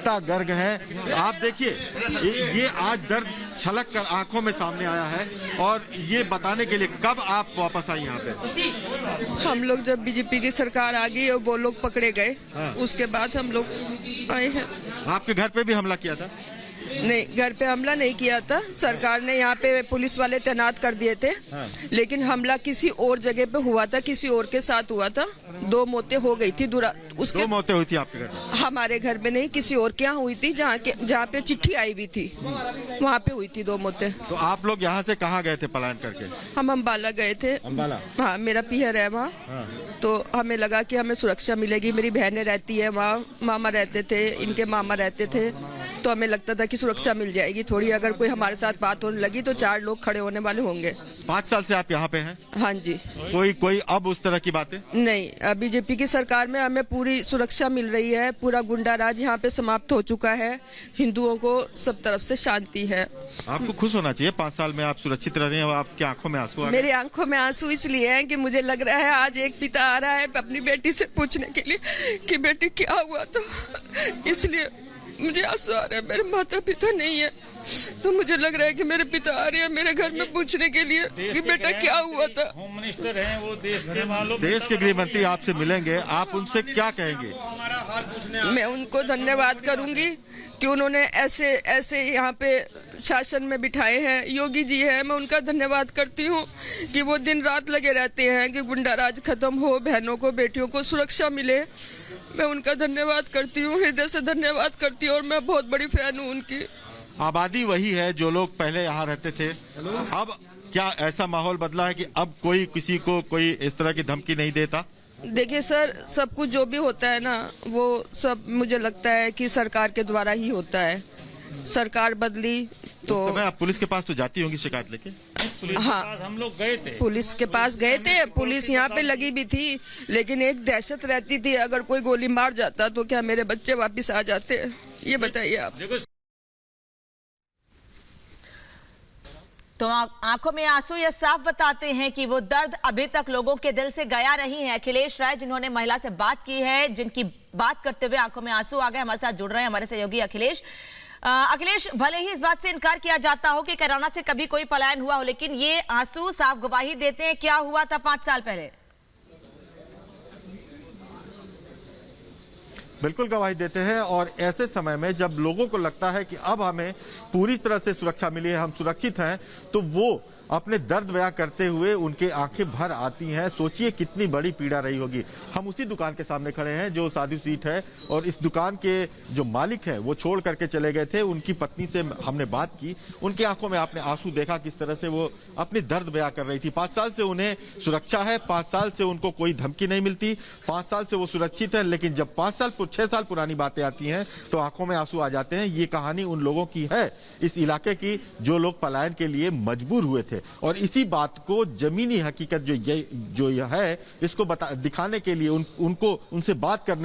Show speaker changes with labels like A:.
A: कितना गर्ग है। आप देखिए ये आज दर्द छलक कर आंखों में सामने आया है। और ये बताने के लिए कब आप वापस आई यहाँ पे?
B: हम लोग जब बीजेपी की सरकार आ गई और वो लोग पकड़े गए, उसके बाद हम लोग आए हैं।
A: आपके घर पे भी हमला किया था?
B: नहीं, घर पे हमला नहीं किया था। सरकार ने यहाँ पे पुलिस वाले तैनात कर दिए थे। लेकिन हमला किसी और जगह पे हुआ था, किसी और के साथ हुआ था। 2 मौतें हो गई थी। उसके
A: 2 मौतें हुई थी आपके घर में?
B: हमारे घर में नहीं, किसी और के यहाँ हुई थी, जहाँ पे चिट्ठी आई हुई थी वहाँ पे हुई थी 2 मौतें।
A: तो आप लोग यहाँ से कहाँ गए थे पलायन करके?
B: हम अम्बाला गए थे।
A: अम्बाला?
B: हाँ, मेरा पिहर है वहाँ। तो हमें लगा कि हमें सुरक्षा मिलेगी। मेरी बहनें रहती है वहाँ, मामा रहते थे, इनके मामा रहते थे। तो हमें लगता था कि सुरक्षा मिल जाएगी थोड़ी। अगर कोई हमारे साथ बात होने लगी तो 4 लोग खड़े होने वाले होंगे।
A: 5 साल से आप यहाँ पे हैं?
B: हाँ जी।
A: कोई अब उस तरह की बातें
B: नहीं, बीजेपी की सरकार में हमें पूरी सुरक्षा मिल रही है। पूरा गुंडा राज यहाँ पे समाप्त हो चुका है। हिंदुओं को सब तरफ से शांति है।
A: आपको खुश होना चाहिए। 5 साल में आप सुरक्षित रह रहे हैं। आपकी आंखों में आंसू आ गए?
B: मेरी आंखों में आंसू इसलिए हैं कि मुझे लग रहा है आज एक पिता आ रहा है अपनी बेटी से पूछने के लिए कि बेटी क्या हुआ था। इसलिए मुझे आंसू आ रहा है। मेरे माता पिता नहीं है तो मुझे लग रहा है कि मेरे पिता आ रहे हैं मेरे घर में पूछने के लिए कि बेटा क्या हुआ था।
C: होम मिनिस्टर हैं वो,
A: देश के गृह मंत्री आपसे मिलेंगे, आप उनसे क्या कहेंगे?
B: मैं उनको धन्यवाद करूंगी कि उन्होंने ऐसे यहाँ पे शासन में बिठाए हैं। योगी जी है, मैं उनका धन्यवाद करती हूँ कि वो दिन रात लगे रहते हैं कि गुंडा राज खत्म हो, बहनों को बेटियों को सुरक्षा मिले। मैं उनका धन्यवाद करती हूँ, हृदय से धन्यवाद करती हूँ। और मैं बहुत बड़ी फैन हूँ उनकी।
A: आबादी वही है जो लोग पहले यहाँ रहते थे। अब क्या ऐसा माहौल बदला है कि अब कोई किसी को कोई इस तरह की धमकी नहीं देता?
B: देखिए सर, सब कुछ जो भी होता है ना, वो सब मुझे लगता है कि सरकार के द्वारा ही होता है। सरकार बदली तो
A: समय आप पुलिस के पास तो जाती होंगी शिकायत लेके?
C: पुलिस के पास हम लोग गए थे।
B: पुलिस के पास गए थे। पुलिस यहाँ पे लगी भी थी, लेकिन एक दहशत रहती थी, अगर कोई गोली मार जाता तो क्या मेरे बच्चे वापस आ जाते? ये बताइए आप।
D: तो आंखों में आंसू ये साफ बताते हैं कि वो दर्द अभी तक लोगों के दिल से गया नहीं है। अखिलेश राय जिन्होंने महिला से बात की है, जिनकी बात करते हुए आंखों में आंसू आ गए, हमारे साथ जुड़ रहे हैं हमारे सहयोगी अखिलेश। अखिलेश, भले ही इस बात से इनकार किया जाता हो कि कैराना से कभी कोई पलायन हुआ हो, लेकिन ये आंसू साफ गवाही देते हैं क्या हुआ था 5 साल पहले।
A: बिल्कुल गवाही देते हैं। और ऐसे समय में जब लोगों को लगता है कि अब हमें पूरी तरह से सुरक्षा मिली है, हम सुरक्षित हैं, तो वो अपने दर्द बयां करते हुए उनके आंखें भर आती हैं। सोचिए कितनी बड़ी पीड़ा रही होगी। हम उसी दुकान के सामने खड़े हैं जो साधु स्वीट है, और इस दुकान के जो मालिक हैं वो छोड़ करके चले गए थे। उनकी पत्नी से हमने बात की, उनकी आंखों में आपने आंसू देखा किस तरह से वो अपनी दर्द बयां कर रही थी। 5 साल से उन्हें सुरक्षा है, 5 साल से उनको कोई धमकी नहीं मिलती, 5 साल से वो सुरक्षित है। लेकिन जब 6 साल पुरानी बातें आती हैं तो आंखों में आंसू आ जाते हैं। ये कहानी उन लोगों की है इस इलाके की जो लोग पलायन के लिए मजबूर हुए थे। और इसी बात को जमीनी हकीकत जो है इसको दिखाने के लिए उनसे बात करने